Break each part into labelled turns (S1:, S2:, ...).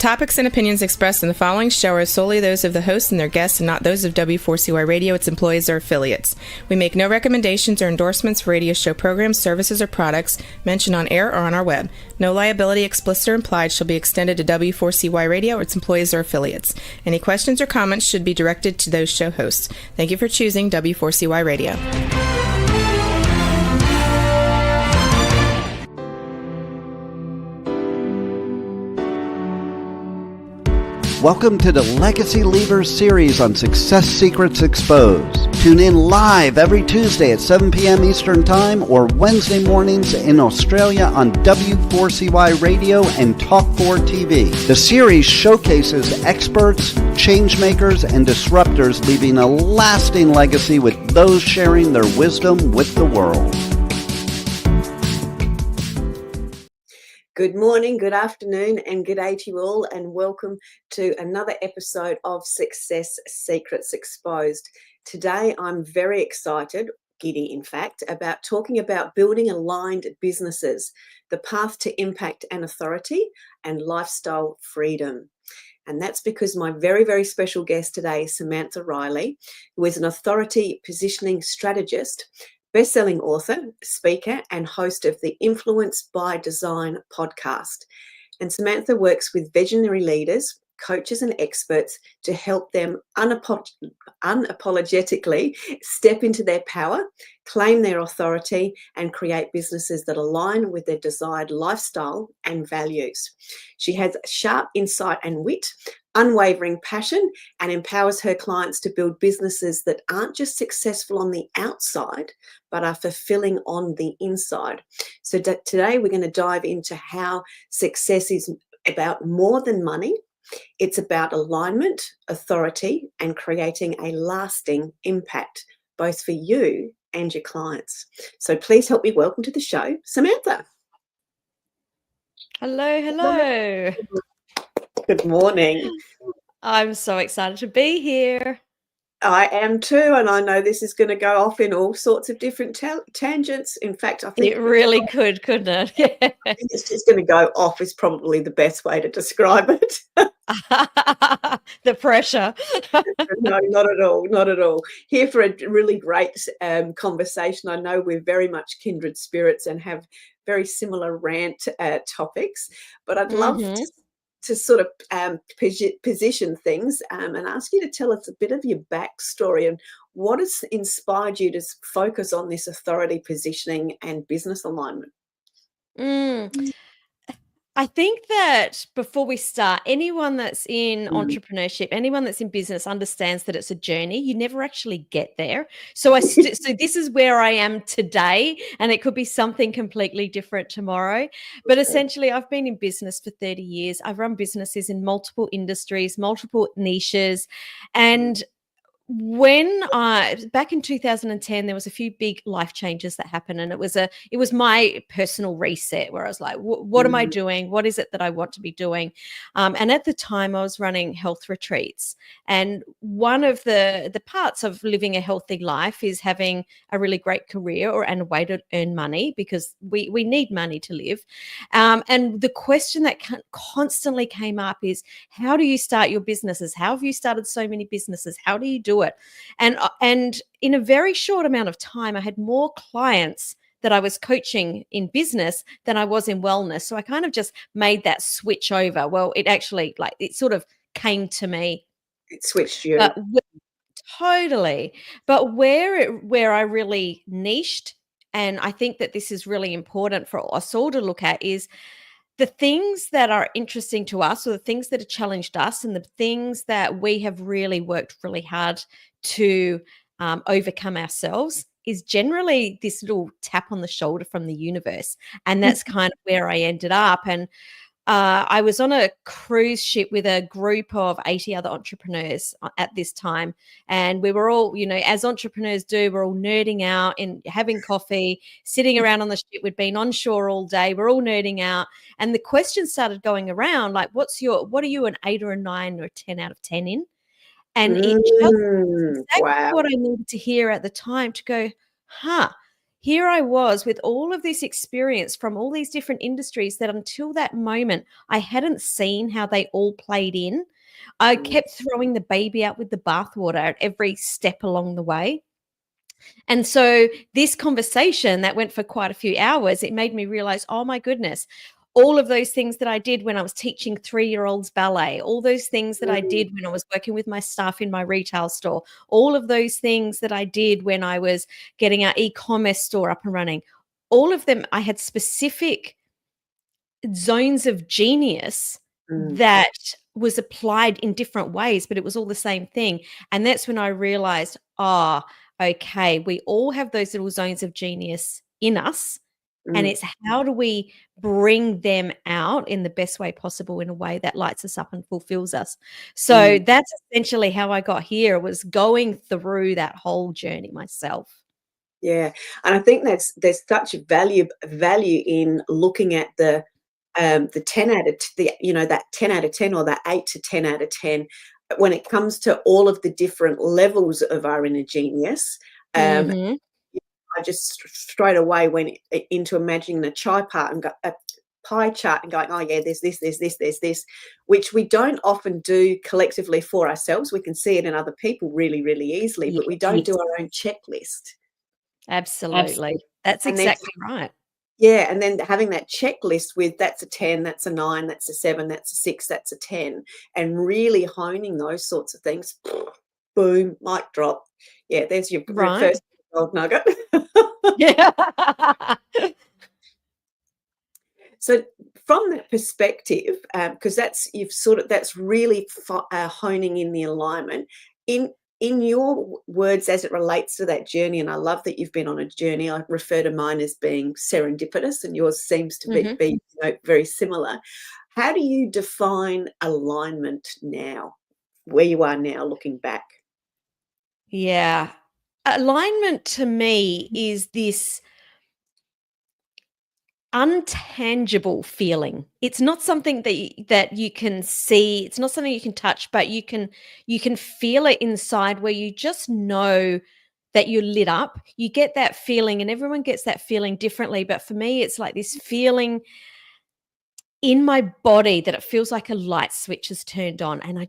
S1: topics and opinions expressed in the following show are solely those of the host and their guests and not those of W4CY Radio, its employees, or affiliates. We make no recommendations or endorsements for radio show programs, services, or products mentioned on air or on our web. No liability, explicit or implied, shall be extended to W4CY Radio or its employees or affiliates. Any questions or comments should be directed to those show hosts. Thank you for choosing W4CY Radio.
S2: Welcome to the Legacy Leavers series on Success Secrets Exposed. Tune in live every Tuesday at 7 p.m. Eastern Time or Wednesday mornings in Australia on W4CY Radio and Talk4 TV. The series showcases experts, changemakers, and disruptors leaving a lasting legacy with those sharing their wisdom with the world.
S3: Good morning, good afternoon, and good day to you all, and welcome to another episode of Success Secrets Exposed. Today, I'm very excited, giddy in fact, about talking about building aligned businesses, the path to impact and authority, and lifestyle freedom. And that's because my very, very special guest today is Samantha Riley, who is an authority positioning strategist, best-selling author, speaker, and host of the Influence by Design podcast. And Samantha works with visionary leaders, coaches, and experts to help them unapologetically step into their power, claim their authority, and create businesses that align with their desired lifestyle and values. She has sharp insight and wit, unwavering passion, and empowers her clients to build businesses that aren't just successful on the outside, but are fulfilling on the inside. So today we're going to dive into how success is about more than money. It's about alignment, authority, and creating a lasting impact, both for you and your clients. So please help me welcome to the show, Samantha.
S4: Hello.
S3: Good morning.
S4: I'm so excited to be here.
S3: I am too, and I know this is going to go off in all sorts of different tangents. In fact, I think
S4: it really could, couldn't it? Yeah.
S3: I think it's just going to go off is probably the best way to describe it.
S4: The pressure.
S3: No, not at all, not at all. Here for a really great conversation. I know we're very much kindred spirits and have very similar rant topics, but I'd love to sort of position things and ask you to tell us a bit of your backstory and what has inspired you to focus on this authority positioning and business alignment.
S4: I think that before we start, anyone that's in entrepreneurship, anyone that's in business understands that it's a journey. You never actually get there. So so this is where I am today, and it could be something completely different tomorrow. But essentially, I've been in business for 30 years. I've run businesses in multiple industries, multiple niches, and back in 2010, there was a few big life changes that happened, and it was my personal reset where I was like, what am I doing? What is it that I want to be doing? And at the time I was running health retreats, and one of the parts of living a healthy life is having a really great career and a way to earn money, because we need money to live. And the question that constantly came up is, how do you start your businesses? How have you started so many businesses? How do you do it? And in a very short amount of time, I had more clients that I was coaching in business than I was in wellness. So I kind of just made that switch over. Well, it actually, it sort of came to me.
S3: It switched you.
S4: Totally. But where I really niched, and I think that this is really important for us all to look at, is the things that are interesting to us, or the things that have challenged us, and the things that we have really worked really hard to overcome ourselves, is generally this little tap on the shoulder from the universe. And that's kind of where I ended up. And I was on a cruise ship with a group of 80 other entrepreneurs at this time. And we were all, as entrepreneurs do, we're all nerding out and having coffee, sitting around on the ship. We'd been on shore all day. We're all nerding out. And the questions started going around, like, what are you, an 8 or a 9 or a 10 out of 10 in? And it just was exactly what I needed to hear at the time, to go, here I was with all of this experience from all these different industries that until that moment, I hadn't seen how they all played in. I kept throwing the baby out with the bathwater at every step along the way. And so this conversation that went for quite a few hours, it made me realize, oh my goodness, all of those things that I did when I was teaching 3-year-olds ballet, all those things that I did when I was working with my staff in my retail store, all of those things that I did when I was getting our e-commerce store up and running, all of them, I had specific zones of genius that was applied in different ways, but it was all the same thing. And that's when I realized, okay, we all have those little zones of genius in us. And it's how do we bring them out in the best way possible, in a way that lights us up and fulfills us. So that's essentially how I got here, was going through that whole journey myself.
S3: Yeah, and I think there's such value in looking at the 10 out of that 10 out of 10 or that 8 to 10 out of 10 when it comes to all of the different levels of our inner genius. I just straight away went into imagining a pie chart and going, oh yeah, there's this, which we don't often do collectively for ourselves. We can see it in other people really, really easily, but we don't do our own checklist.
S4: Absolutely. That's exactly right.
S3: Yeah, and then having that checklist with that's a 10, that's a 9, that's a 7, that's a 6, that's a 10, and really honing those sorts of things. Boom, mic drop. Yeah, there's your first gold nugget.
S4: Yeah.
S3: So from that perspective, because that's really honing in the alignment in your words as it relates to that journey. And I love that you've been on a journey. I refer to mine as being serendipitous, and yours seems to be very similar. How do you define alignment now, where you are now, looking back?
S4: Yeah. Alignment to me is this untangible feeling. It's not something that you can see, it's not something you can touch, but you can feel it inside, where you just know that you're lit up. You get that feeling, and everyone gets that feeling differently, but for me it's like this feeling in my body that it feels like a light switch is turned on, and I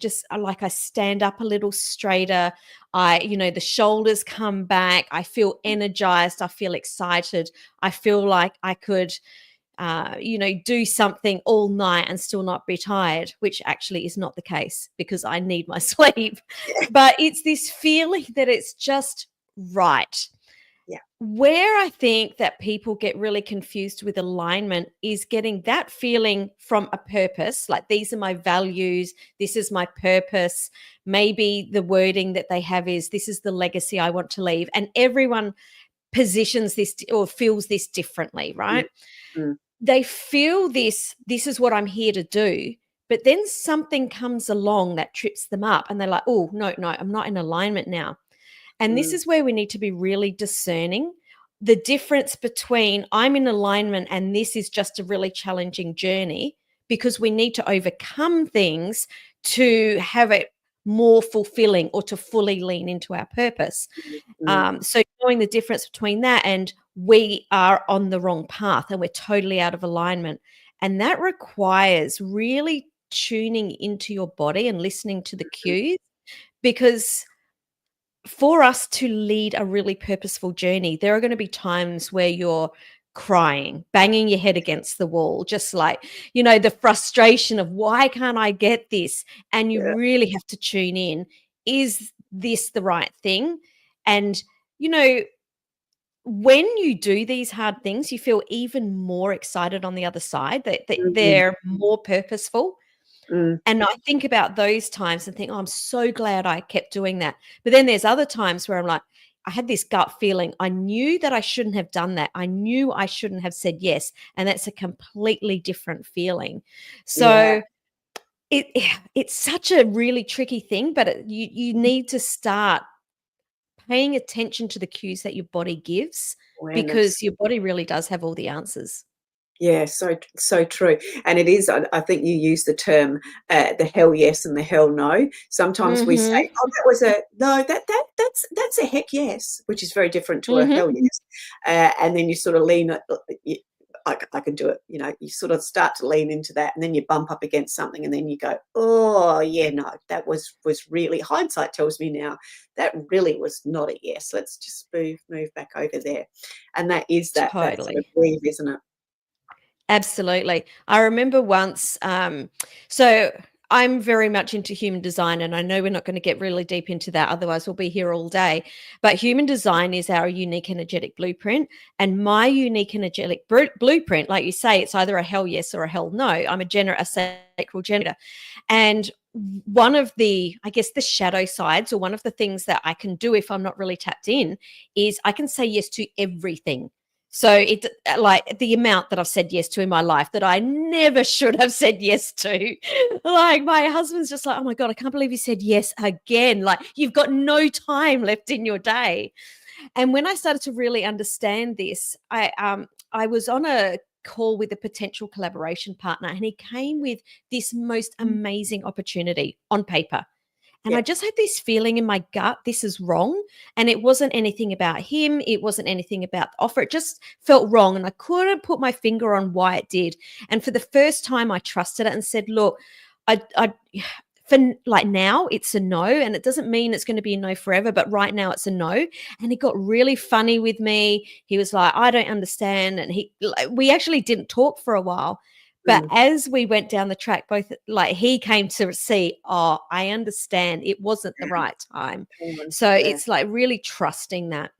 S4: stand up a little straighter. The shoulders come back. I feel energized. I feel excited. I feel like I could, do something all night and still not be tired, which actually is not the case because I need my sleep. But it's this feeling that it's just right. Where I think that people get really confused with alignment is getting that feeling from a purpose, like these are my values, this is my purpose. Maybe the wording that they have is this is the legacy I want to leave. And everyone positions this or feels this differently, right? They feel this is what I'm here to do. But then something comes along that trips them up, and they're like, oh, no, I'm not in alignment now. And this is where we need to be really discerning the difference between I'm in alignment and this is just a really challenging journey, because we need to overcome things to have it more fulfilling or to fully lean into our purpose. So knowing the difference between that and we are on the wrong path and we're totally out of alignment. And that requires really tuning into your body and listening to the cues, because for us to lead a really purposeful journey, there are going to be times where you're crying, banging your head against the wall, just like, the frustration of why can't I get this? And you really have to tune in. Is this the right thing? And, when you do these hard things, you feel even more excited on the other side, that they're more purposeful. And I think about those times and think, oh, I'm so glad I kept doing that. But then there's other times where I'm like, I had this gut feeling. I knew that I shouldn't have done that. I knew I shouldn't have said yes. And that's a completely different feeling. So it's such a really tricky thing, but you need to start paying attention to the cues that your body gives, because your body really does have all the answers.
S3: Yeah, so true. And it is, I think you use the term the hell yes and the hell no. Sometimes we say, oh, that was a no, that's that's a heck yes, which is very different to a
S4: Mhm.
S3: hell yes. And then you sort of lean, I can do it. You sort of start to lean into that, and then you bump up against something, and then you go, oh yeah, no, that was really, hindsight tells me now that really was not a yes. Let's just move back over there, and that is that sort of
S4: Totally.
S3: breathe, isn't it?
S4: Absolutely. I remember once, so I'm very much into human design, and I know we're not going to get really deep into that, otherwise we'll be here all day. But human design is our unique energetic blueprint. And my unique energetic blueprint, like you say, it's either a hell yes or a hell no. I'm a sacral generator. And one of the, I guess, the shadow sides, or one of the things that I can do if I'm not really tapped in, is I can say yes to everything. So it, like, the amount that I've said yes to in my life that I never should have said yes to. Like, my husband's just like, oh my God, I can't believe you said yes again. Like, you've got no time left in your day. And when I started to really understand this, I was on a call with a potential collaboration partner, and he came with this most amazing opportunity on paper. And
S3: Yeah.
S4: I just had this feeling in my gut, this is wrong. And it wasn't anything about him. It wasn't anything about the offer. It just felt wrong. And I couldn't put my finger on why it did. And for the first time, I trusted it and said, look, I for like, now it's a no, and it doesn't mean it's going to be a no forever, but right now it's a no. And he got really funny with me. He was like, I don't understand. And we actually didn't talk for a while. But
S3: Mm.
S4: as we went down the track, both, like, he came to see, oh, I understand it wasn't the right time. So
S3: Yeah.
S4: it's like really trusting that.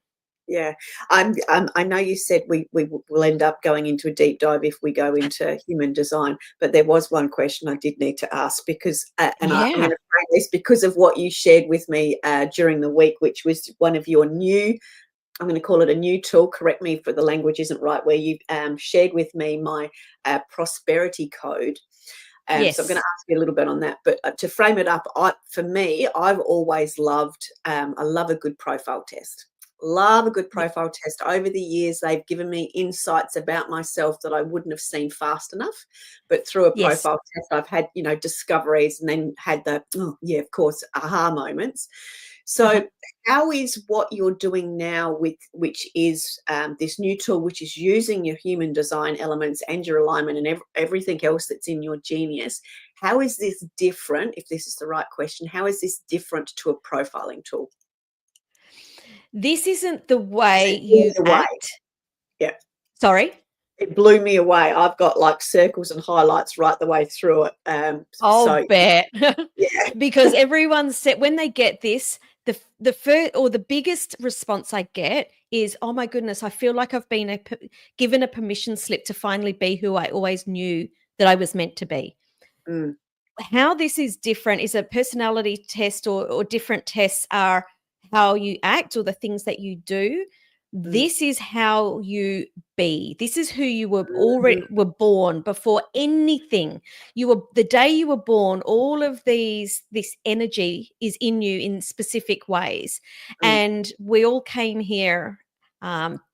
S3: Yeah, I know you said we will end up going into a deep dive if we go into human design, but there was one question I did need to ask because, I'm going
S4: Yeah.
S3: to frame this because of what you shared with me during the week, which was one of your new, I'm going to call it a new tool. Correct me if the language isn't right. Where you shared with me my prosperity code. So I'm going to
S4: Yes.
S3: ask you a little bit on that. But to frame it up, for me, I've always loved, I love a good profile test. Love a good
S4: Ye-
S3: profile test. Over the years, they've given me insights about myself that I wouldn't have seen fast enough. But through a
S4: Yes.
S3: profile test, I've had, discoveries, and then had the, oh, yeah, of course, aha moments.
S4: Uh-huh.
S3: So how is what you're doing now with, which is this new tool, which is using your human design elements and your alignment and everything else that's in your genius, how is this different, if this is the right question, how is this different to a profiling tool?
S4: This isn't the way
S3: It blew me
S4: you
S3: away.
S4: act.
S3: Yeah,
S4: Sorry.
S3: it blew me away. I've got like circles and highlights right the way through it.
S4: I'll
S3: So
S4: bet.
S3: yeah.
S4: Because everyone said when they get this, the first or the biggest response I get is, "Oh my goodness, I feel like I've been given a permission slip to finally be who I always knew that I was meant to be."
S3: Mm,
S4: How this is different is a personality test, or different tests are how you act or the things that you do.
S3: mm,
S4: This is how you be. This is who you were
S3: mhm,
S4: already were born before anything. You were, the day you were born, all of this energy is in you in specific ways.
S3: mm,
S4: And we all came here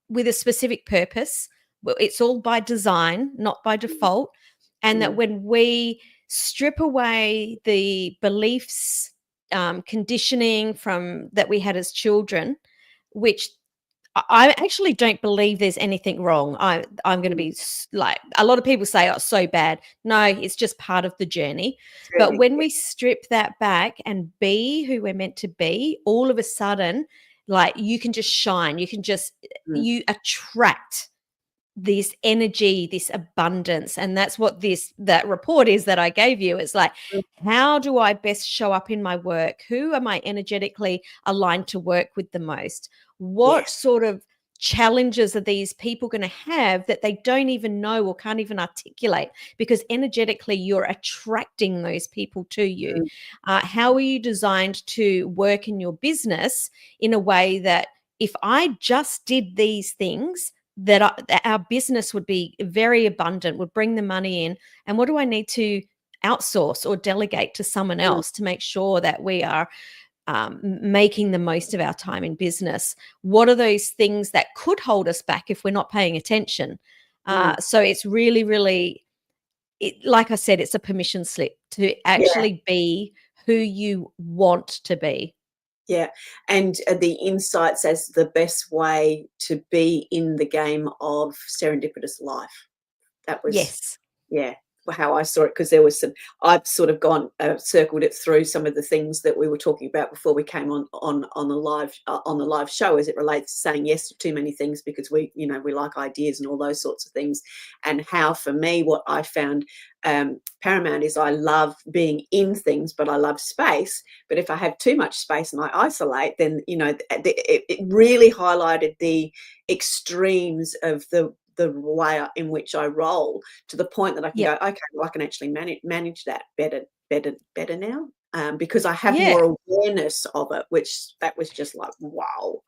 S4: with a specific purpose. Well, it's all by design, not by
S3: mm,
S4: default. And that
S3: mm,
S4: when we strip away the beliefs, conditioning from that we had as children, which I actually don't believe there's anything wrong. I'm going to
S3: mm.
S4: be like, a lot of people say, "Oh, it's so bad." No, it's just part of the journey. But
S3: Journey.
S4: when we strip that back and be who we're meant to be, all of a sudden, like, you can just shine.
S3: Mm,
S4: You attract this energy, this abundance. And that's what that report is that I gave you. It's like,
S3: mm,
S4: how do I best show up in my work? Who am I energetically aligned to work with the most? What
S3: yes.
S4: sort of challenges are these people going to have that they don't even know or can't even articulate? Because energetically, you're attracting those people to you.
S3: Mm,
S4: How are you designed to work in your business in a way that, if I just did these things, that our business would be very abundant, would bring the money in? And what do I need to outsource or delegate to someone
S3: mm,
S4: else to make sure that we are making the most of our time in business? What are those things that could hold us back if we're not paying attention?
S3: mm.
S4: So it's really, really, like I said, it's a permission slip to
S3: Yeah.
S4: actually be who you want to be.
S3: Yeah, and the insights as the best way to be in the game of serendipitous life. That was,
S4: Yes.
S3: yeah, how I saw it, because there was some, I've sort of gone circled it through some of the things that we were talking about before we came on the live show, as it relates to saying yes to too many things because we, you know, we like ideas and all those sorts of things. And how, for me, what I found paramount is I love being in things, but I love space. But if I have too much space and I isolate, then, you know, it really highlighted the extremes of the way in which I roll, to the point that I can
S4: Yep.
S3: go, okay, well, I can actually manage that better now, because I have
S4: Yeah.
S3: more awareness of it, which that was just like, wow. Yeah.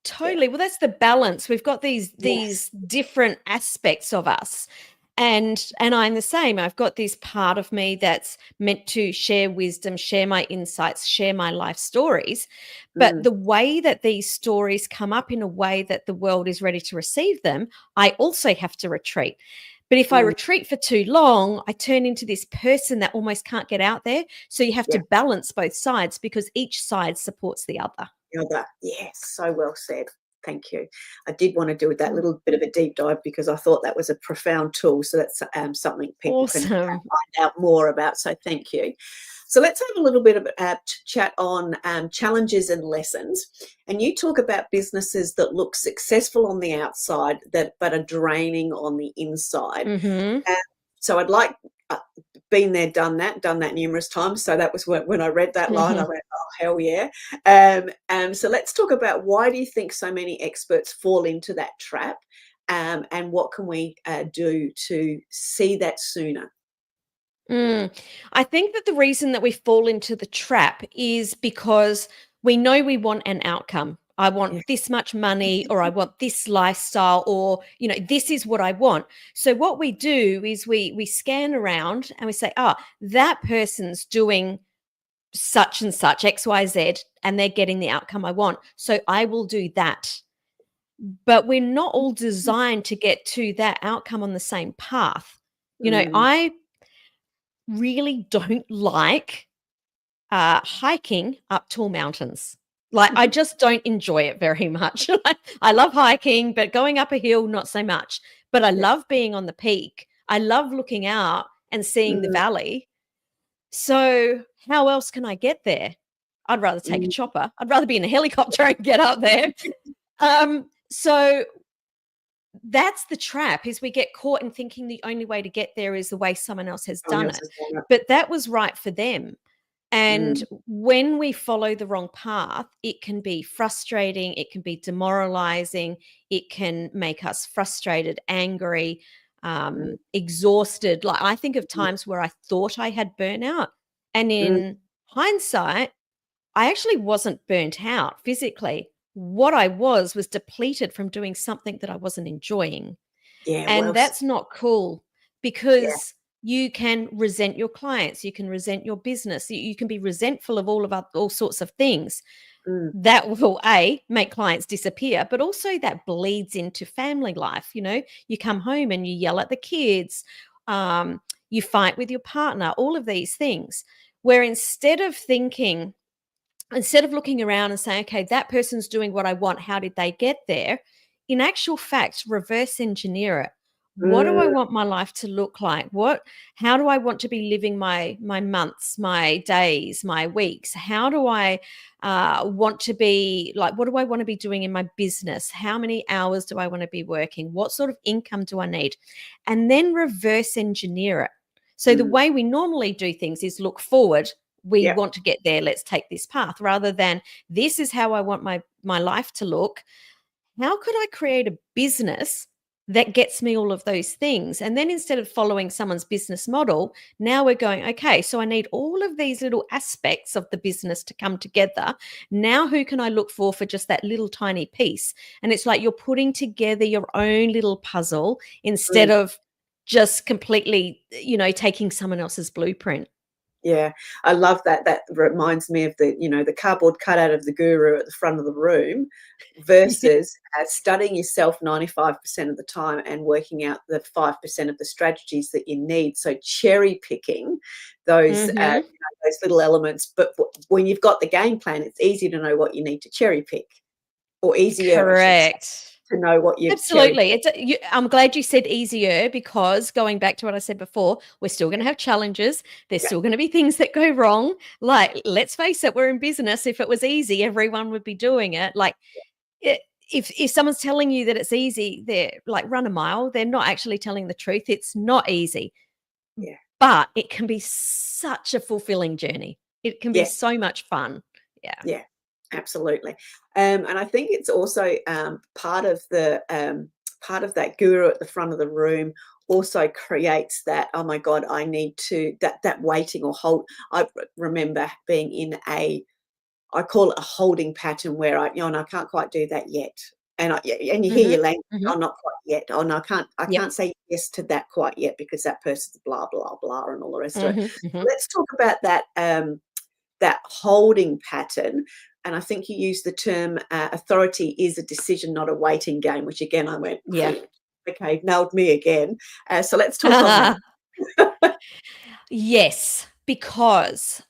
S4: Totally. Well, that's the balance. We've got
S3: Yes.
S4: these different aspects of us. And I'm the same. I've got this part of me that's meant to share wisdom, share my insights, share my life stories. But
S3: Mm,
S4: the way that these stories come up in a way that the world is ready to receive them, I also have to retreat. But if I
S3: mm,
S4: retreat for too long, I turn into this person that almost can't get out there. So you have to
S3: yeah.
S4: balance both sides because each side supports the other.
S3: Yes, so well said. Thank you. I did want to do that little bit of a deep dive because I thought that was a profound tool. So that's something people can
S4: Awesome.
S3: find out more about. So thank you. So let's have a little bit of a chat on challenges and lessons. And you talk about businesses that look successful on the outside, but are draining on the inside.
S4: Mhm.
S3: So I'd like, been there, done that numerous times. So that was when I read that line, I went, oh, hell yeah. So let's talk about, why do you think so many experts fall into that trap? And what can we do to see that sooner?
S4: I think that the reason that we fall into the trap is because we know we want an outcome. I want
S3: Yeah.
S4: this much money, or I want this lifestyle, or this is what I want. So what we do is we scan around and we say, "Ah, that person's doing such and such XYZ and they're getting the outcome I want. So I will do that." But we're not all designed to get to that outcome on the same path.
S3: Mm,
S4: I really don't like hiking up tall mountains. Like, I just don't enjoy it very much. I love hiking, but going up a hill, not so much. But I
S3: yeah.
S4: love being on the peak. I love looking out and seeing the
S3: Mm,
S4: valley. So how else can I get there? I'd rather take a
S3: mm,
S4: chopper. I'd rather be in a helicopter and get up there. So that's the trap, is we get caught in thinking the only way to get there is the way someone else has
S3: someone
S4: done
S3: else
S4: it.
S3: has done it.
S4: But that was right for them. And
S3: Mm,
S4: when we follow the wrong path, it can be frustrating, it can be demoralizing, it can make us frustrated, angry,
S3: mm,
S4: exhausted. Like, I think of
S3: mm,
S4: times where I thought I had burnout, and
S3: mm.
S4: in hindsight, I actually wasn't burnt out physically. What I was depleted from doing something that I wasn't enjoying.
S3: Yeah,
S4: And
S3: well,
S4: that's not cool,
S3: yeah.
S4: because you can resent your clients, you can resent your business, you can be resentful of all sorts of things.
S3: Mm,
S4: That will make clients disappear, but also that bleeds into family life. You come home and you yell at the kids, um, you fight with your partner, all of these things. Where instead of looking around and saying, okay, that person's doing what I want, how did they get there? In actual fact, reverse engineer it. What do I
S3: mm,
S4: want my life to look like? How do I want to be living my months, my days, my weeks? How do I want to be, like, what do I want to be doing in my business? How many hours do I want to be working? What sort of income do I need? And then reverse engineer it. So the
S3: mm.
S4: way we normally do things is look forward. We
S3: Yep.
S4: want to get there, let's take this path, rather than, this is how I want my life to look. How could I create a business that gets me all of those things? And then, instead of following someone's business model, now we're going, okay, so I need all of these little aspects of the business to come together. Now who can I look for just that little tiny piece? And it's like you're putting together your own little puzzle instead
S3: Mm.
S4: of just completely, taking someone else's blueprint.
S3: Yeah, I love that. That reminds me of the cardboard cutout of the guru at the front of the room versus studying yourself 95% of the time and working out the 5% of the strategies that you need. So cherry picking those,
S4: Mhm.
S3: those little elements. But when you've got the game plan, it's easy to know what you need to cherry pick, or easier, I should say,
S4: Correct.
S3: to know what you've cherry
S4: Absolutely. I'm glad you said easier, because going back to what I said before, we're still going to have challenges. There's
S3: picked.
S4: still going to be things that go wrong. Like, let's face it, we're in business. If it was easy, everyone would be doing it. Like, it, if someone's telling you that it's easy, they're like, run a mile. They're not actually telling the truth. It's not easy,
S3: Yeah,
S4: but it can be such a fulfilling journey. It can be
S3: yeah,
S4: so much fun. Yeah.
S3: yeah, absolutely. And I think it's also part of that guru at the front of the room also creates that, oh my God, I need to that waiting or hold. I remember being in I call it a holding pattern where and I can't quite do that yet. And you hear
S4: Hmm.
S3: your language,
S4: Hmm.
S3: oh, not quite yet. Oh no, I
S4: Yep.
S3: can't say yes to that quite yet because that person's blah, blah, blah, and all the rest of it.
S4: Hmm. Hmm.
S3: Let's talk about that holding pattern. And I think you used the term authority is a decision, not a waiting game, which again, I went,
S4: Yeah.
S3: okay, nailed me again. So let's talk on that.
S4: Yes, because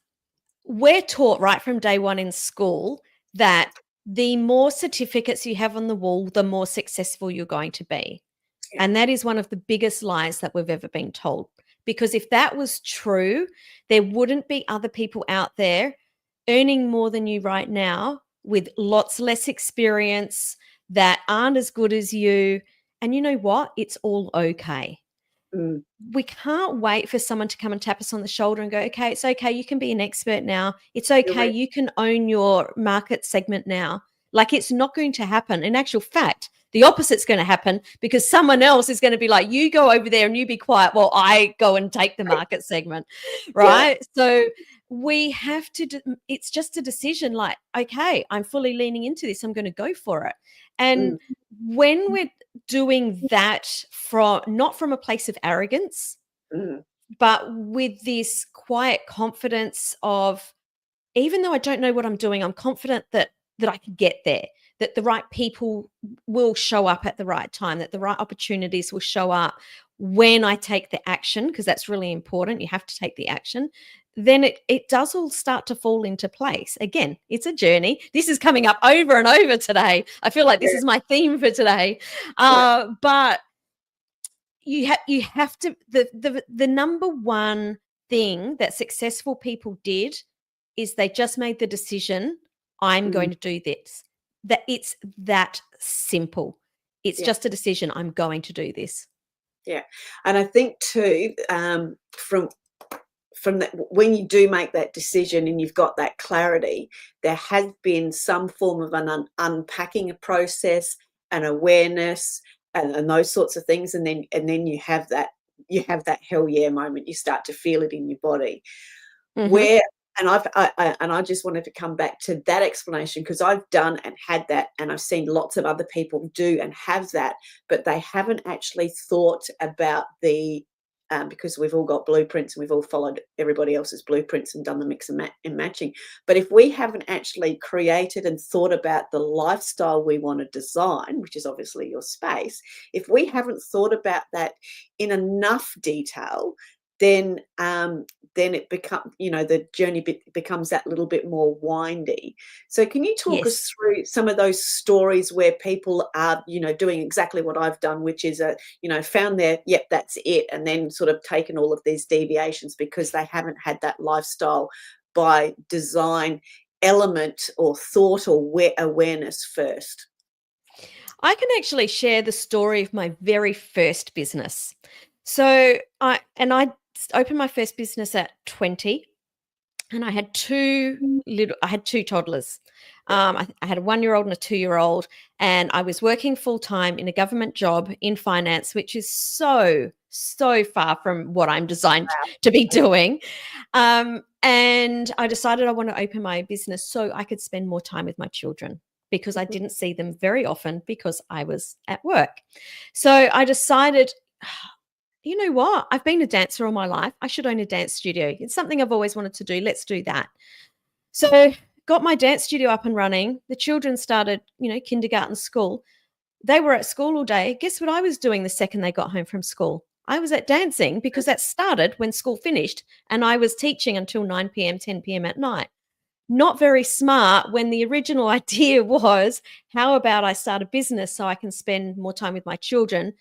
S4: we're taught right from day one in school that the more certificates you have on the wall, the more successful you're going to be.
S3: Yeah.
S4: And that is one of the biggest lies that we've ever been told. Because if that was true, there wouldn't be other people out there earning more than you right now with lots less experience that aren't as good as you. And you know what? It's all okay.
S3: Mm,
S4: We can't wait for someone to come and tap us on the shoulder and go, okay, it's okay. You can be an expert now. It's
S3: you're
S4: okay.
S3: right.
S4: You can own your market segment now. Like, it's not going to happen. In actual fact, the opposite's going to happen, because someone else is going to be like, you go over there and you be quiet while I go and take the market segment.
S3: Yeah.
S4: Right. So we have to, it's just a decision like, okay, I'm fully leaning into this. I'm going to go for it. And
S3: Mm,
S4: when we're doing that from not from a place of arrogance,
S3: mm,
S4: but with this quiet confidence of, even though I don't know what I'm doing, I'm confident that I can get there, that the right people will show up at the right time, that the right opportunities will show up when I take the action, because that's really important. You have to take the action. Then it does all start to fall into place. Again, it's a journey. This is coming up over and over today. I feel like this
S3: yeah.
S4: is my theme for today.
S3: Yeah.
S4: But you have to, the number one thing that successful people did is they just made the decision, I'm
S3: Mm,
S4: going to do this. That it's that simple. It's
S3: yeah.
S4: just a decision, I'm going to do this.
S3: Yeah, and I think too, from that, when you do make that decision and you've got that clarity, there has been some form of an unpacking a process, an awareness, and those sorts of things, and then you have that hell yeah moment. You start to feel it in your body.
S4: Mhm.
S3: Where and I just wanted to come back to that explanation, because I've done and had that, and I've seen lots of other people do and have that, but they haven't actually thought about because we've all got blueprints and we've all followed everybody else's blueprints and done the mix and matching. But if we haven't actually created and thought about the lifestyle we want to design, which is obviously your space, if we haven't thought about that in enough detail, then it becomes, the journey becomes that little bit more windy. So can you talk us
S4: Yes.
S3: through some of those stories where people are, doing exactly what I've done, which is found their, yep, that's it, and then sort of taken all of these deviations because they haven't had that lifestyle by design element or thought or awareness first?
S4: I can actually share the story of my very first business. So I opened my first business at 20. And I had two toddlers.
S3: Yeah.
S4: I had a 1-year-old and a 2-year-old, and I was working full time in a government job in finance, which is so, so far from what I'm designed to be doing. And I decided I want to open my business so I could spend more time with my children, because I didn't see them very often because I was at work. So I decided, you know what? I've been a dancer all my life. I should own a dance studio. It's something I've always wanted to do. Let's do that. So got my dance studio up and running. The children started, kindergarten, school. They were at school all day. Guess what I was doing the second they got home from school? I was at dancing because that started when school finished, and I was teaching until 9 p.m., 10 p.m. at night. Not very smart when the original idea was, how about I start a business so I can spend more time with my children?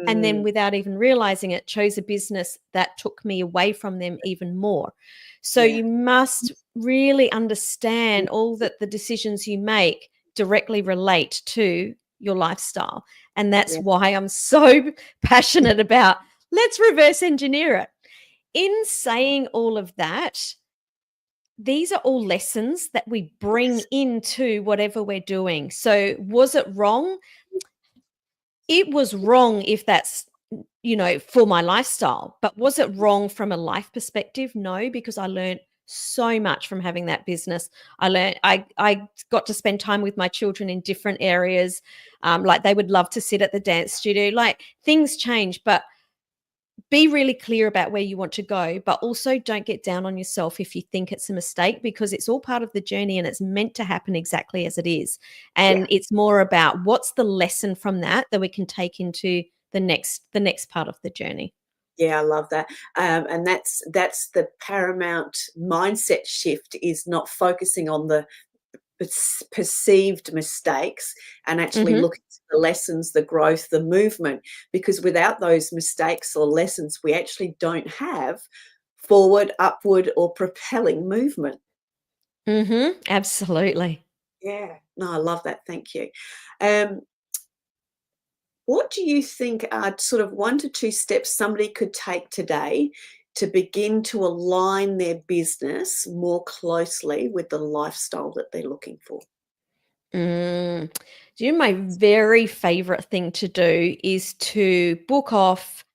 S4: And then without even realizing it, chose a business that took me away from them even more. So
S3: Yeah.
S4: you must really understand all that the decisions you make directly relate to your lifestyle. And that's
S3: Yeah.
S4: why I'm so passionate about let's reverse engineer it. In saying all of that, these are all lessons that we bring into whatever we're doing. So was it wrong? It was wrong if that's, for my lifestyle. But was it wrong from a life perspective? No, because I learned so much from having that business. I got to spend time with my children in different areas. Like they would love to sit at the dance studio. Like things change, but be really clear about where you want to go, but also don't get down on yourself if you think it's a mistake, because it's all part of the journey and it's meant to happen exactly as it is. And it's more about what's the lesson from that we can take into the next part of the journey.
S3: Yeah, I love that. And that's the paramount mindset shift, is not focusing on the perceived mistakes and actually
S4: Mm-hmm.
S3: looking at the lessons, the growth, the movement, because without those mistakes or lessons, we actually don't have forward, upward, or propelling movement.
S4: Mm-hmm. Absolutely.
S3: Yeah, no, I love that. Thank you. Um, what do you think are sort of 1 to 2 steps somebody could take today to begin to align their business more closely with the lifestyle that they're looking for?
S4: Mm. Do you know my very favorite thing to do is to book off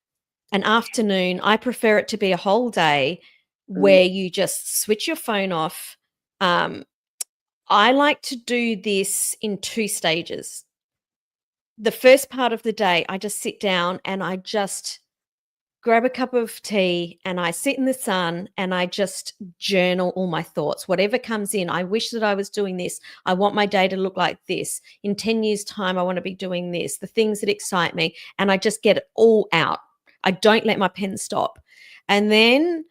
S4: an afternoon. I prefer it to be a whole day
S3: Mm,
S4: where you just switch your phone off. Um, I like to do this in 2 stages. The first part of the day, I just sit down and I just grab a cup of tea and I sit in the sun and I just journal all my thoughts. Whatever comes in, I wish that I was doing this. I want my day to look like this. In 10 years' time, I want to be doing this, the things that excite me. And I just get it all out. I don't let my pen stop. And then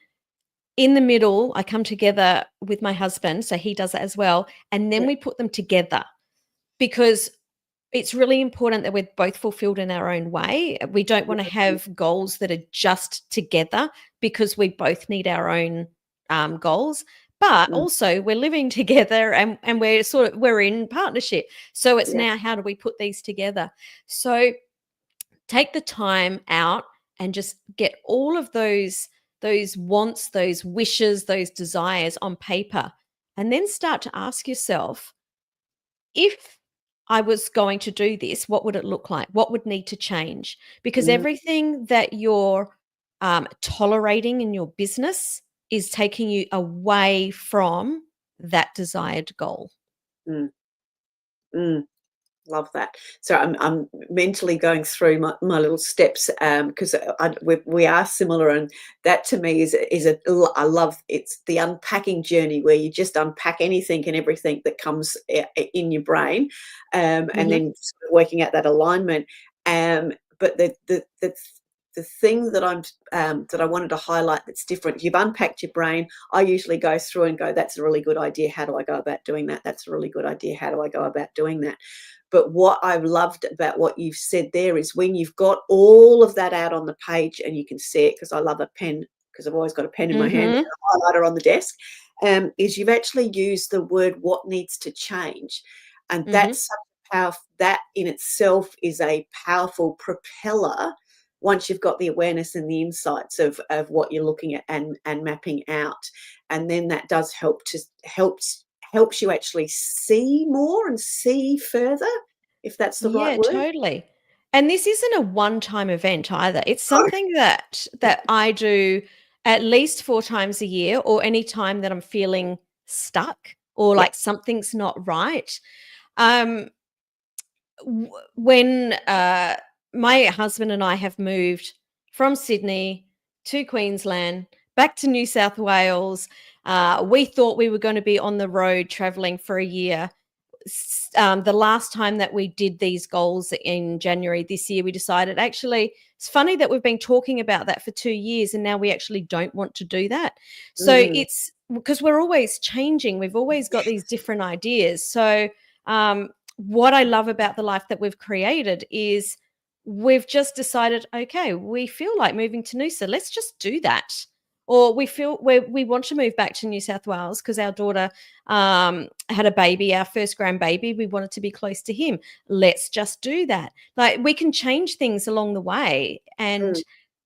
S4: in the middle, I come together with my husband. So he does that as well. And then
S3: yeah,
S4: we put them together, because it's really important that we're both fulfilled in our own way. We don't want to have goals that are just together, because we both need our own goals. But
S3: mm,
S4: also we're living together, and we're in partnership. So it's
S3: yeah,
S4: now, how do we put these together? So take the time out and just get all of those wants, those wishes, those desires on paper, and then start to ask yourself, if I was going to do this, what would it look like? What would need to change? Because
S3: mm,
S4: everything that you're tolerating in your business is taking you away from that desired goal.
S3: mm, mm. Love that. So I'm mentally going through my little steps, because we are similar, and that to me is I love, it's the unpacking journey where you just unpack anything and everything that comes in your brain, and
S4: Hmm.
S3: then sort of working out that alignment. But the thing that that I wanted to highlight that's different. You've unpacked your brain. I usually go through and go, "That's a really good idea. How do I go about doing that? That's a really good idea. How do I go about doing that?" But what I've loved about what you've said there is, when you've got all of that out on the page and you can see it, because I love a pen, because I've always got a pen in my hand and
S4: Hmm.
S3: a highlighter on the desk, is you've actually used the word "what needs to change." And
S4: Hmm.
S3: that's such a that in itself is a powerful propeller once you've got the awareness and the insights of what you're looking at and mapping out. And then that does helps you actually see more and see further, if that's the right
S4: Yeah,
S3: word.
S4: totally. And this isn't a one-time event either. It's
S3: Oh,
S4: something that I do at least 4 times a year, or any time that I'm feeling stuck or
S3: yeah.
S4: like something's not right. Um, when my husband and I have moved from Sydney to Queensland, back to New South Wales. We thought we were going to be on the road traveling for a year. The last time that we did these goals in January this year, we decided, actually, it's funny that we've been talking about that for 2 years and now we actually don't want to do that. So it's because we're always changing. We've always got these different ideas. So what I love about the life that we've created is we've just decided, okay, we feel like moving to Noosa. Let's just do that. Or we feel we want to move back to New South Wales because our daughter had a baby, our first grandbaby. We wanted to be close to him. Let's just do that. Like, we can change things along the way. And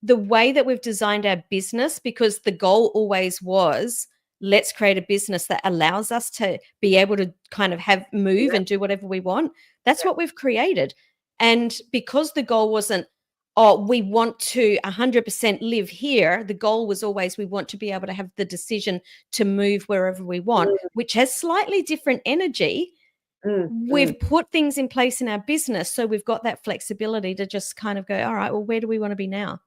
S4: the way that we've designed our business, because the goal always was, let's create a business that allows us to be able to kind of move and do whatever we want. That's what we've created. And because the goal wasn't, oh, we want to 100% live here. The goal was always, we want to be able to have the decision to move wherever we want, which has slightly different energy. We've put things in place in our business, so we've got that flexibility to just kind of go, all right, well, where do we want to be now?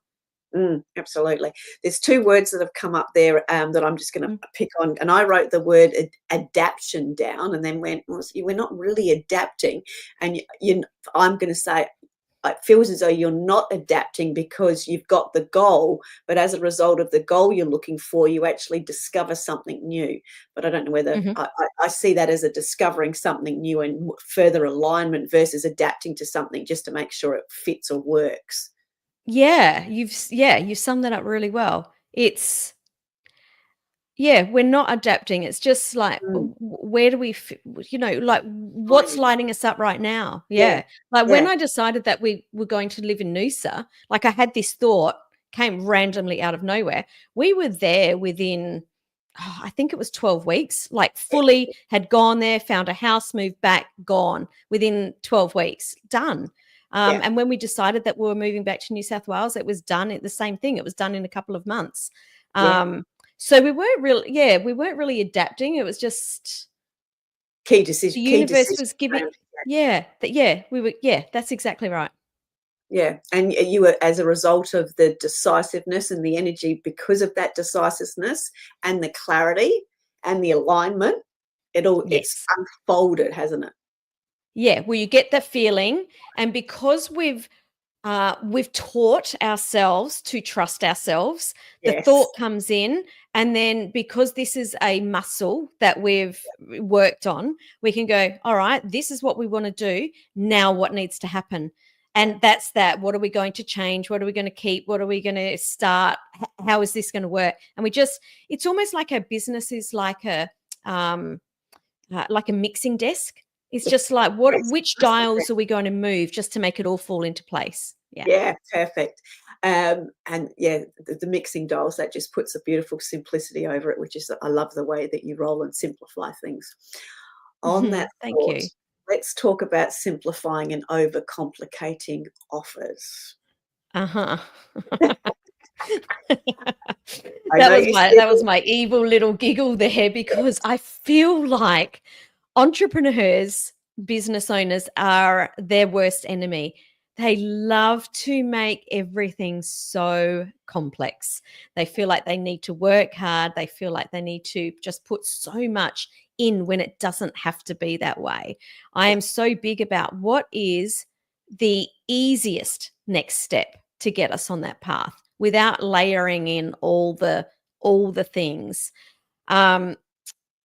S3: Absolutely. There's two words that have come up there that I'm just going to pick on. And I wrote the word adaptation down and then went, well, we're not really adapting. And I'm going to say, it feels as though you're not adapting because you've got the goal, but as a result of the goal you're looking for, you actually discover something new. But I don't know whether I see that as a discovering something new and further alignment versus adapting to something just to make sure it fits or works.
S4: Yeah, you've summed that up really well. It's, we're not adapting. It's just like, where do we, like, what's lighting us up right now? Yeah. Like when I decided that we were going to live in Noosa, like I had this thought, came randomly out of nowhere. We were there within, I think it was 12 weeks, like fully had gone there, found a house, moved back, gone within 12 weeks, done. And when we decided that we were moving back to New South Wales, it was done. The same thing. It was done in a couple of months. So we weren't really adapting. It was just
S3: key decision.
S4: The universe was giving. That's exactly right.
S3: Yeah, and you were, as a result of the decisiveness and the energy, because of that decisiveness and the clarity and the alignment, it's unfolded, hasn't it?
S4: Yeah, well, you get that feeling, and because we've taught ourselves to trust ourselves, the thought comes in, and then because this is a muscle that we've worked on, we can go, all right, this is what we want to do. Now what needs to happen? And that's that. What are we going to change? What are we going to keep? What are we going to start? How is this going to work? And it's almost like our business is like a mixing desk. It's just like, which dials are we going to move just to make it all fall into place?
S3: Yeah, perfect. And the mixing dials, that just puts a beautiful simplicity over it, which is, I love the way that you roll and simplify things. On that
S4: Thank
S3: thought,
S4: you.
S3: Let's talk about simplifying and overcomplicating offers.
S4: That
S3: That
S4: was my evil little giggle there, because I feel like entrepreneurs, business owners are their worst enemy. They love to make everything so complex. They feel like they need to work hard. They feel like they need to just put so much in when it doesn't have to be that way. I am so big about what is the easiest next step to get us on that path without layering in all the things.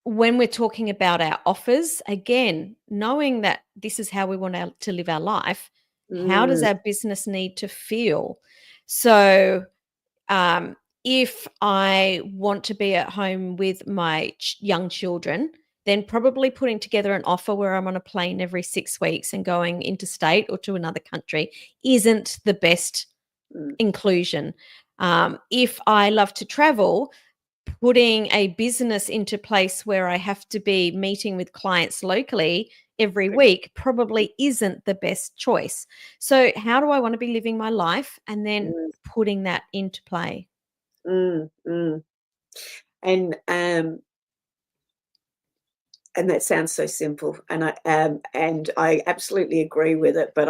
S4: When we're talking about our offers, again, knowing that this is how we want to live our life, how does our business need to feel? So if I want to be at home with my young children, then probably putting together an offer where I'm on a plane every 6 weeks and going interstate or to another country isn't the best inclusion. If I love to travel, putting a business into place where I have to be meeting with clients locally every week probably isn't the best choice. So how do I want to be living my life, and then putting that into play?
S3: And And that sounds so simple, and I absolutely agree with it. But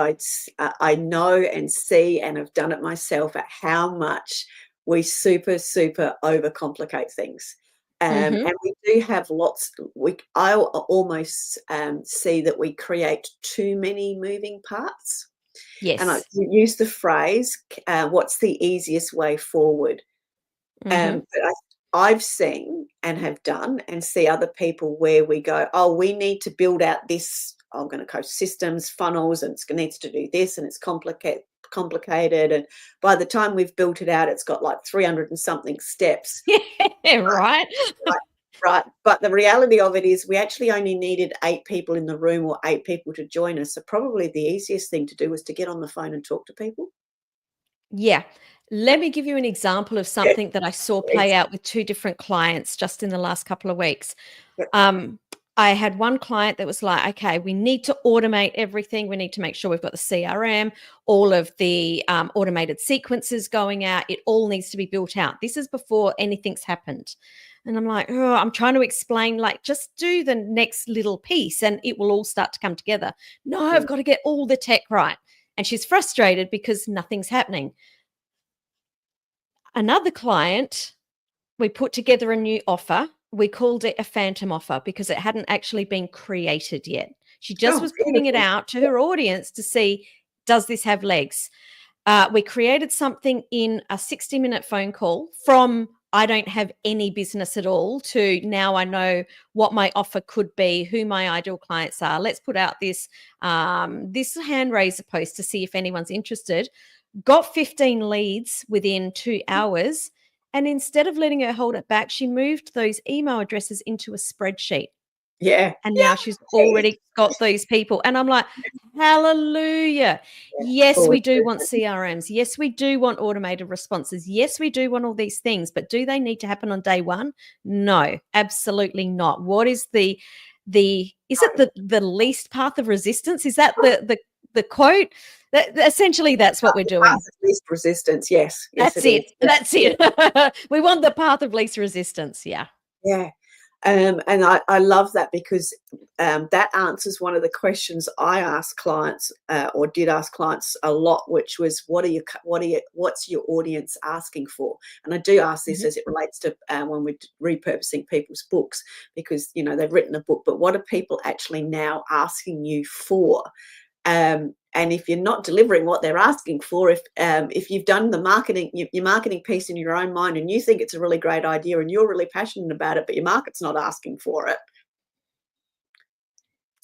S3: I know and see and have done it myself at how much we super overcomplicate things,
S4: Mm-hmm.
S3: and we do have lots. I almost see that we create too many moving parts, and I
S4: Yes.
S3: use the phrase, "What's the easiest way forward?"
S4: Mm-hmm.
S3: But I've seen and have done and see other people where we go, oh, we need to build out this, I'm going to coach systems, funnels, and it needs to do this, and it's complicated. And by the time we've built it out, it's got like 300 and something steps.
S4: Yeah, right.
S3: Right, right. But the reality of it is we actually only needed 8 people in the room or 8 people to join us. So probably the easiest thing to do was to get on the phone and talk to people.
S4: Yeah. Let me give you an example of
S3: Yeah,
S4: something that I saw play
S3: please.
S4: out with 2 different clients just in the last couple of weeks.
S3: Yep.
S4: Um, I had one client that was like, okay, we need to automate everything. We need to make sure we've got the CRM, all of the automated sequences going out. It all needs to be built out. This is before anything's happened. And I'm like, oh, I'm trying to explain, like, just do the next little piece and it will all start to come together. No, I've got to get all the tech right. And she's frustrated because nothing's happening. Another client, we put together a new offer. We called it a phantom offer because it hadn't actually been created yet. She just
S3: Oh,
S4: was putting it
S3: beautiful.
S4: out to her audience to see, does this have legs? We created something in a 60-minute phone call from I don't have any business at all to now I know what my offer could be, who my ideal clients are. Let's put out this hand raiser post to see if anyone's interested. Got 15 leads within 2 hours. And instead of letting her hold it back, she moved those email addresses into a spreadsheet.
S3: Yeah.
S4: And
S3: Yeah.
S4: now she's already got these people. And I'm like, hallelujah.
S3: Yeah.
S4: Yes,
S3: Forward
S4: we do want
S3: movement.
S4: CRMs. Yes, we do want automated responses. Yes, we do want all these things. But do they need to happen on day one? No, absolutely not. What is is it the least path of resistance? Is that the quote? Essentially, that's what we're doing.
S3: Path of least resistance. Yes. Yes,
S4: That's
S3: it is.
S4: it. That's it. We want the path of least resistance. Yeah.
S3: Yeah. And I love that because that answers one of the questions I ask clients or did ask clients a lot, which was what's your audience asking for? And I do ask this
S4: Mhm.
S3: as it relates to when we're repurposing people's books, because they've written a book, but what are people actually now asking you for? And if you're not delivering what they're asking for, if you've done the marketing, your marketing piece in your own mind, and you think it's a really great idea and you're really passionate about it, but your market's not asking for it,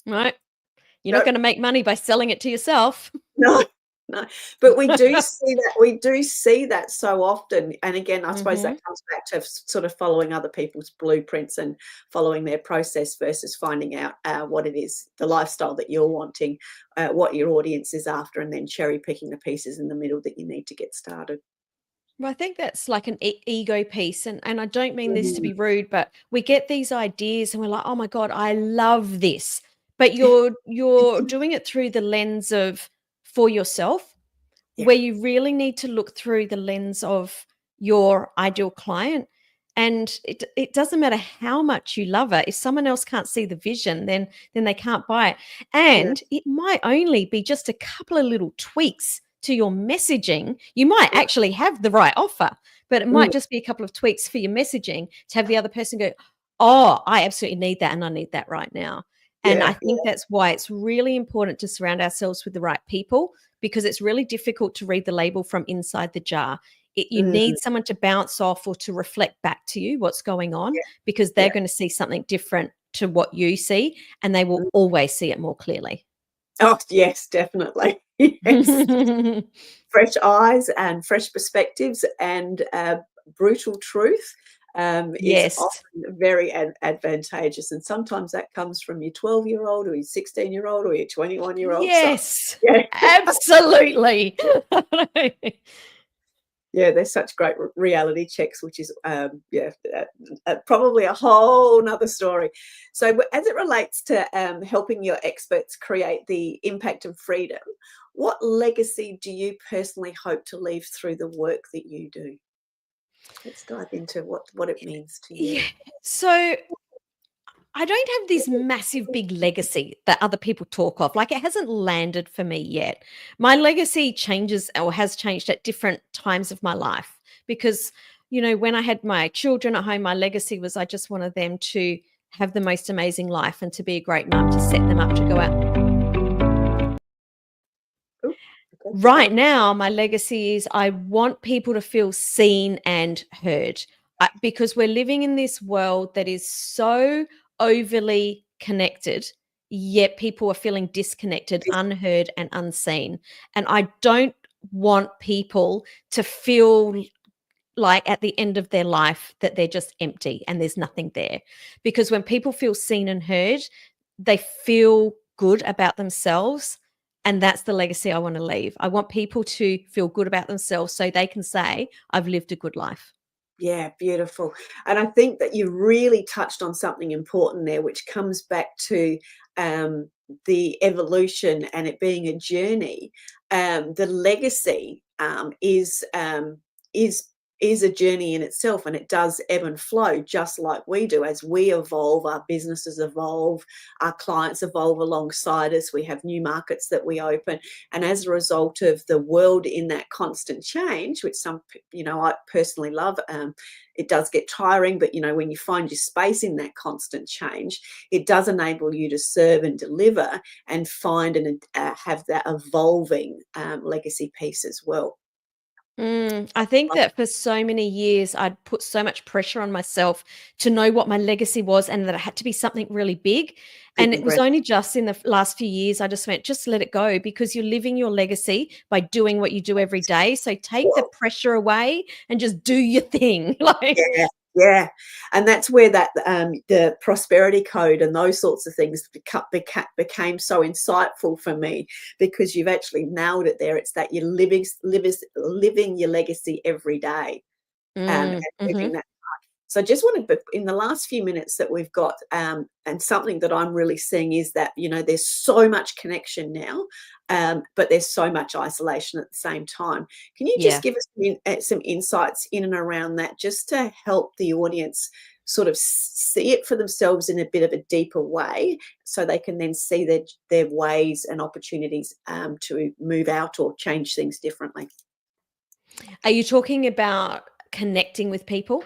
S4: Right. You're not
S3: no,
S4: going to make money by selling it to yourself.
S3: no, no. But we do see that. We do see that so often. And again, I suppose
S4: Mhm.
S3: that comes back to sort of following other people's blueprints and following their process versus finding out what it is, the lifestyle that you're wanting, what your audience is after, and then cherry picking the pieces in the middle that you need to get started.
S4: Well, I think that's like an ego piece. And I don't mean this to
S3: Mm.
S4: be rude, but we get these ideas and we're like, oh my God, I love this. But you're doing it through the lens of for yourself,
S3: Yeah,
S4: where you really need to look through the lens of your ideal client. And it doesn't matter how much you love it. If someone else can't see the vision, then they can't buy it.
S3: yeah,
S4: And it might only be just a couple of little tweaks to your messaging. You might
S3: yeah.
S4: actually have the right offer, but it
S3: Mm,
S4: might just be a couple of tweaks for your messaging to have the other person go, oh, I absolutely need that and I need that right now. And I
S3: yeah,
S4: think that's why it's really important to surround ourselves with the right people, because it's really difficult to read the label from inside the jar. You
S3: mm,
S4: need someone to bounce off or to reflect back to you what's going on,
S3: yeah,
S4: because they're
S3: yeah.
S4: going to see something different to what you see, and they will
S3: Mm.
S4: always see it more clearly.
S3: Oh, yes, definitely. Yes. Fresh eyes and fresh perspectives and brutal truth is
S4: Yes.
S3: often very advantageous. And sometimes that comes from your 12-year-old or your 16-year-old or your 21-year-old son.
S4: Yes.
S3: Yeah.
S4: Absolutely.
S3: Yeah, they're such great reality checks, which is probably a whole nother story. So, as it relates to helping your experts create the impact and freedom, what legacy do you personally hope to leave through the work that you do? Let's dive into what it means to
S4: Yeah.
S3: you.
S4: So I don't have this massive big legacy that other people talk of. Like, it hasn't landed for me yet. My legacy changes or has changed at different times of my life because, when I had my children at home, my legacy was I just wanted them to have the most amazing life and to be a great mum, to set them up to go out.
S3: Ooh, okay.
S4: Right now, my legacy is I want people to feel seen and heard because we're living in this world that is so overly connected, yet people are feeling disconnected, unheard, and unseen. And I don't want people to feel like at the end of their life that they're just empty and there's nothing there. Because when people feel seen and heard, they feel good about themselves. And that's the legacy I want to leave. I want people to feel good about themselves so they can say, I've lived a good life.
S3: Yeah, beautiful. And I think that you really touched on something important there, which comes back to the evolution and it being a journey. The legacy is is a journey in itself, and it does ebb and flow just like we do. As we evolve, our businesses evolve, our clients evolve alongside us, we have new markets that we open, and as a result of the world in that constant change, which I personally love, it does get tiring, but when you find your space in that constant change, it does enable you to serve and deliver and find and have that evolving legacy piece as well.
S4: I think that for so many years, I'd put so much pressure on myself to know what my legacy was and that it had to be something really big.
S3: Big
S4: And
S3: and
S4: it was
S3: grand.
S4: only just in the last few years, I just went, just let it go because you're living your legacy by doing what you do every day. So take the pressure away and just do your thing.
S3: Yeah, yeah, and that's where that the prosperity code and those sorts of things became so insightful for me, because you've actually nailed it there. It's that you're living your legacy every day, and living
S4: Mhm.
S3: that. So I just wanted, in the last few minutes that we've got, and something that I'm really seeing is that, there's so much connection now, but there's so much isolation at the same time. Can you just
S4: Yeah.
S3: give us some insights in and around that, just to help the audience sort of see it for themselves in a bit of a deeper way, so they can then see their ways and opportunities to move out or change things differently?
S4: Are you talking about connecting with people?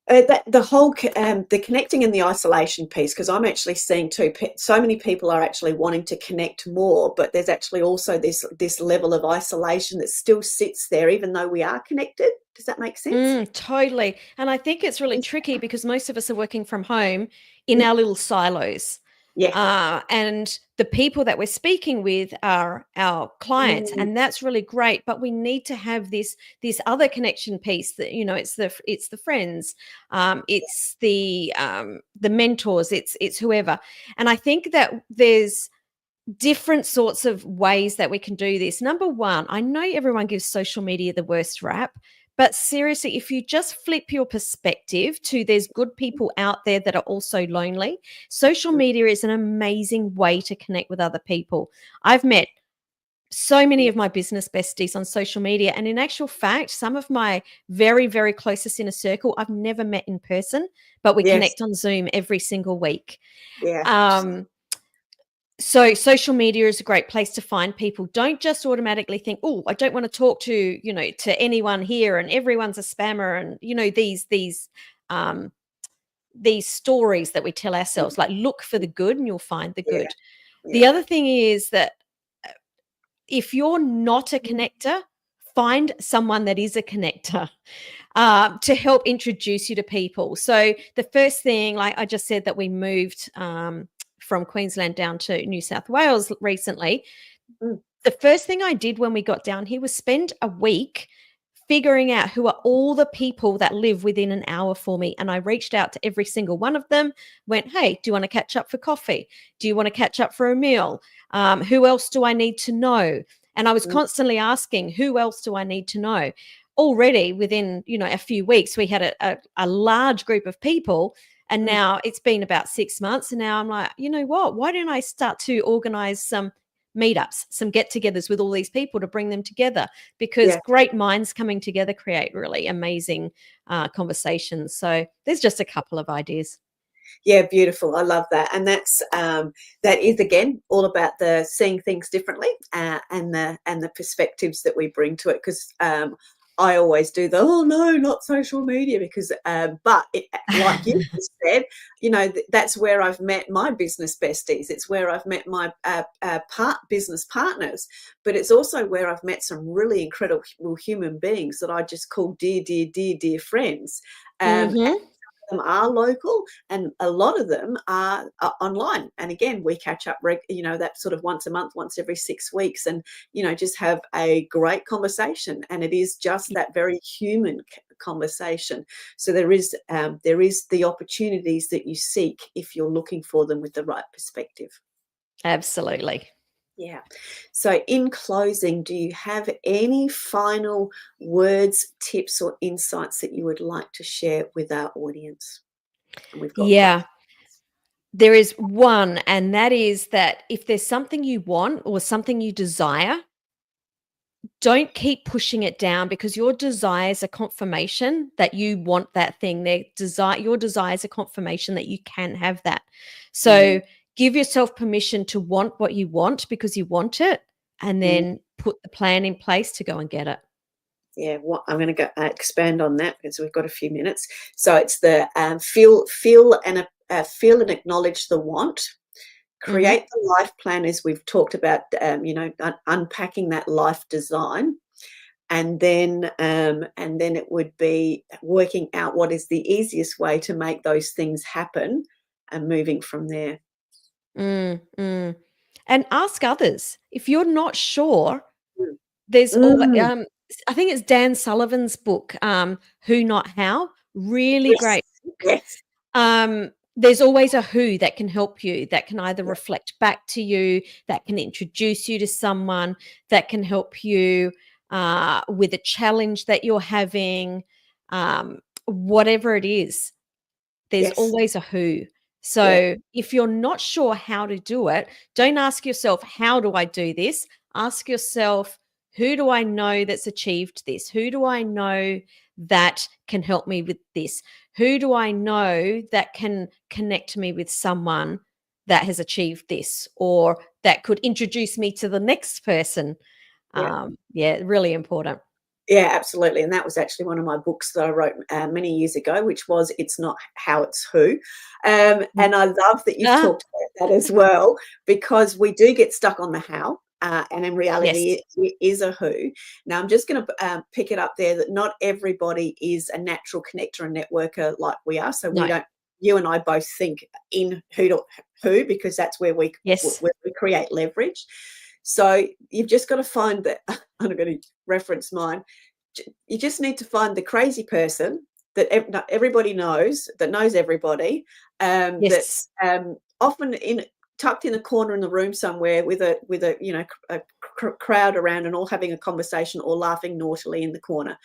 S3: That the whole the connecting and the isolation piece, because I'm actually seeing too, so many people are actually wanting to connect more, but there's actually also this level of isolation that still sits there, even though we are connected. Does that make sense?
S4: Totally. And I think it's really tricky because most of us are working from home in
S3: Mm,
S4: our little silos.
S3: yeah.
S4: And the people that we're speaking with are our clients,
S3: Mm,
S4: and that's really great. But we need to have this other connection piece that it's the friends, it's the mentors, it's whoever. And I think that there's different sorts of ways that we can do this. Number one, I know everyone gives social media the worst rap, but seriously, if you just flip your perspective to there's good people out there that are also lonely, social media is an amazing way to connect with other people. I've met so many of my business besties on social media, and in actual fact, some of my very, very closest inner circle I've never met in person, but we
S3: yes.
S4: connect on Zoom every single week.
S3: Yeah.
S4: So social media is a great place to find people. Don't just automatically think, oh, I don't want to talk to anyone here and everyone's a spammer, and um these stories that we tell
S3: Mm,
S4: ourselves. Like, look for the good and you'll find the
S3: yeah.
S4: good. The
S3: Yeah.
S4: other thing is that if you're not a
S3: Mm,
S4: connector, find someone that is a connector to help introduce you to people. So the first thing, like I just said, that we moved from Queensland down to New South Wales recently.
S3: mm,
S4: The first thing I did when we got down here was spend a week figuring out who are all the people that live within an hour for me. And I reached out to every single one of them, went, hey, do you want to catch up for coffee? Do you want to catch up for a meal? Who else do I need to know? And I was
S3: mm,
S4: constantly asking, who else do I need to know? Already within, a few weeks, we had a large group of people. And
S3: mm,
S4: now it's been about 6 months. And now I'm like, you know what? Why don't I start to organize some meetups, some get-togethers with all these people to bring them together, because
S3: yeah.
S4: great minds coming together create really amazing conversations. So there's just a couple of ideas.
S3: Yeah, beautiful. I love that. And that is again all about the seeing things differently, and the perspectives that we bring to it. Because I always do the oh no, not social media, because but like you just said, that's where I've met my business besties. It's where I've met my business partners, but it's also where I've met some really incredible human beings that I just call dear, dear, dear, dear friends.
S4: Mm-hmm.
S3: Them are local, and a lot of them are online, and again we catch up that sort of once a month, once every 6 weeks, and just have a great conversation, and it is just that very human conversation. So there is the opportunities that you seek if you're looking for them with the right perspective.
S4: Absolutely.
S3: Yeah. So in closing, do you have any final words, tips, or insights that you would like to share with our audience? And we've got
S4: Yeah. There is one, and that is that if there's something you want or something you desire, don't keep pushing it down, because your desire is a confirmation that you want that thing. Your desire is a confirmation that you can have that. So give yourself permission to want what you want because you want it, and then put the plan in place to go and get it.
S3: Yeah, I'm going to go expand on that because we've got a few minutes. So it's the feel and acknowledge the want. Create the life plan, as we've talked about. Unpacking that life design, and then it would be working out what is the easiest way to make those things happen, and moving from there.
S4: And ask others if you're not sure.
S3: Mm.
S4: There's
S3: Mm.
S4: I think it's Dan Sullivan's book, Who Not How. Really
S3: Yes.
S4: great book.
S3: Yes.
S4: There's always a who that can help you, that can either
S3: Yeah.
S4: reflect back to you, that can introduce you to someone, that can help you with a challenge that you're having, whatever it is. There's
S3: Yes.
S4: always a who.
S3: Yeah.
S4: So if you're not sure how to do it, don't ask yourself, how do I do this? Ask yourself, who do I know that's achieved this? Who do I know that can help me with this? Who do I know that can connect me with someone that has achieved this, or that could introduce me to the next person?
S3: Yeah.
S4: Really important.
S3: Yeah, absolutely. And that was actually one of my books that I wrote many years ago, which was It's Not How, It's Who. And I love that you've talked about that as well, because we do get stuck on the how. And in reality,
S4: Yes.
S3: it is a who. Now, I'm just going to pick it up there that not everybody is a natural connector and networker like we are. So
S4: No.
S3: you and I both think in who, because that's where we create leverage. So you've just got to find that. I'm going to reference mine. You just need to find the crazy person that everybody knows, that knows everybody,
S4: Yes.
S3: that's often tucked in a corner in the room somewhere with a crowd around, and all having a conversation or laughing naughtily in the corner.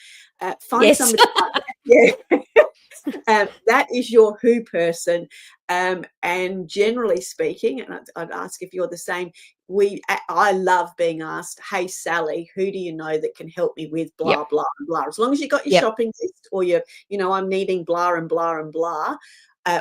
S3: Find
S4: Yes.
S3: somebody like that. Yeah. That is your who person, and generally speaking, and I'd ask if you're the same. I love being asked, "Hey Sally, who do you know that can help me with blah
S4: Yep.
S3: blah and blah?" As long as you got your
S4: Yep.
S3: shopping list, or I'm needing blah and blah and blah.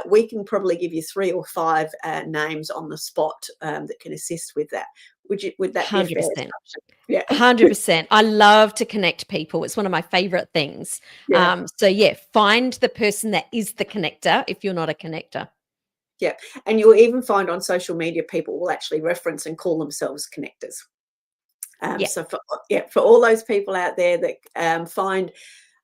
S3: We can probably give you 3 or 5 names on the spot that can assist with that. Would that be a fair
S4: 100%.
S3: assumption? Yeah.
S4: 100%. I love to connect people. It's one of my favorite things.
S3: Yeah.
S4: Find the person that is the connector if you're not a connector.
S3: Yeah. And you'll even find on social media, people will actually reference and call themselves connectors. So for all those people out there that find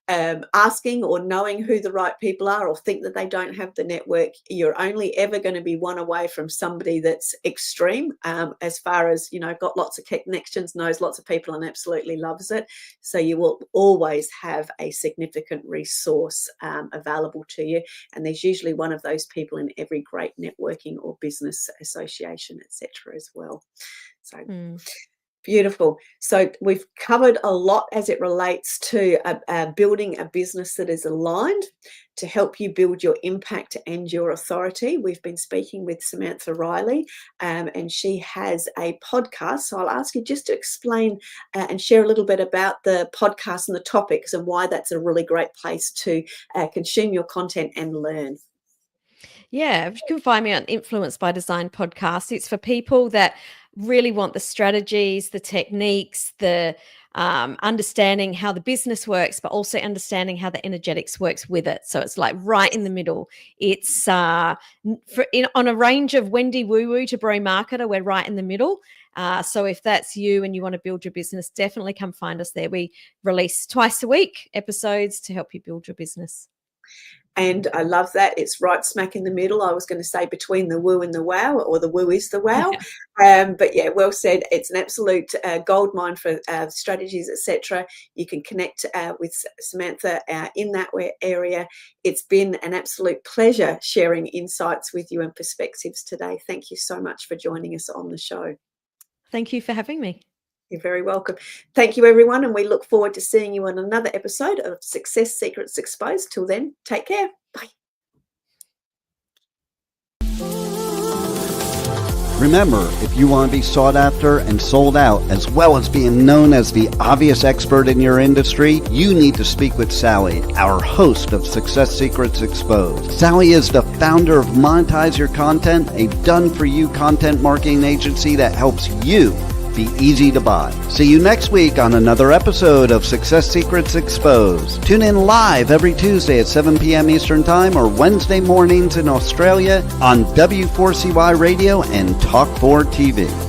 S3: asking or knowing who the right people are, or think that they don't have the network, you're only ever going to be one away from somebody that's extreme, as far as got lots of connections, knows lots of people, and absolutely loves it. So you will always have a significant resource available to you, and there's usually one of those people in every great networking or business association, etc. as well. So beautiful. So we've covered a lot as it relates to building a business that is aligned to help you build your impact and your authority. We've been speaking with Samantha Riley, and she has a podcast. So I'll ask you just to explain and share a little bit about the podcast and the topics, and why that's a really great place to consume your content and learn.
S4: Yeah, you can find me on Influence by Design podcast. It's for people that really want the strategies, the techniques, the understanding how the business works, but also understanding how the energetics works with it. So it's like right in the middle. It's on a range of Wendy Woo Woo to Bro Marketer, we're right in the middle. So if that's you and you want to build your business, definitely come find us there. We release twice a week episodes to help you build your business.
S3: And I love that. It's right smack in the middle. I was going to say between the woo and the wow, or the woo is the wow. But yeah, well said. It's an absolute gold mine for strategies, etc. You can connect with Samantha in that area. It's been an absolute pleasure sharing insights with you and perspectives today. Thank you so much for joining us on the show.
S4: Thank you for having me.
S3: You're very welcome. Thank you, everyone, and we look forward to seeing you on another episode of Success Secrets Exposed. Till then, take care. Bye.
S2: Remember, if you want to be sought after and sold out, as well as being known as the obvious expert in your industry, you need to speak with Sally, our host of Success Secrets Exposed. Sally is the founder of Monetize Your Content, a done-for-you content marketing agency that helps you be easy to buy. See you next week on another episode of Success Secrets Exposed. Tune in live every Tuesday at 7 p.m. Eastern Time or Wednesday mornings in Australia on W4CY Radio and Talk4 TV.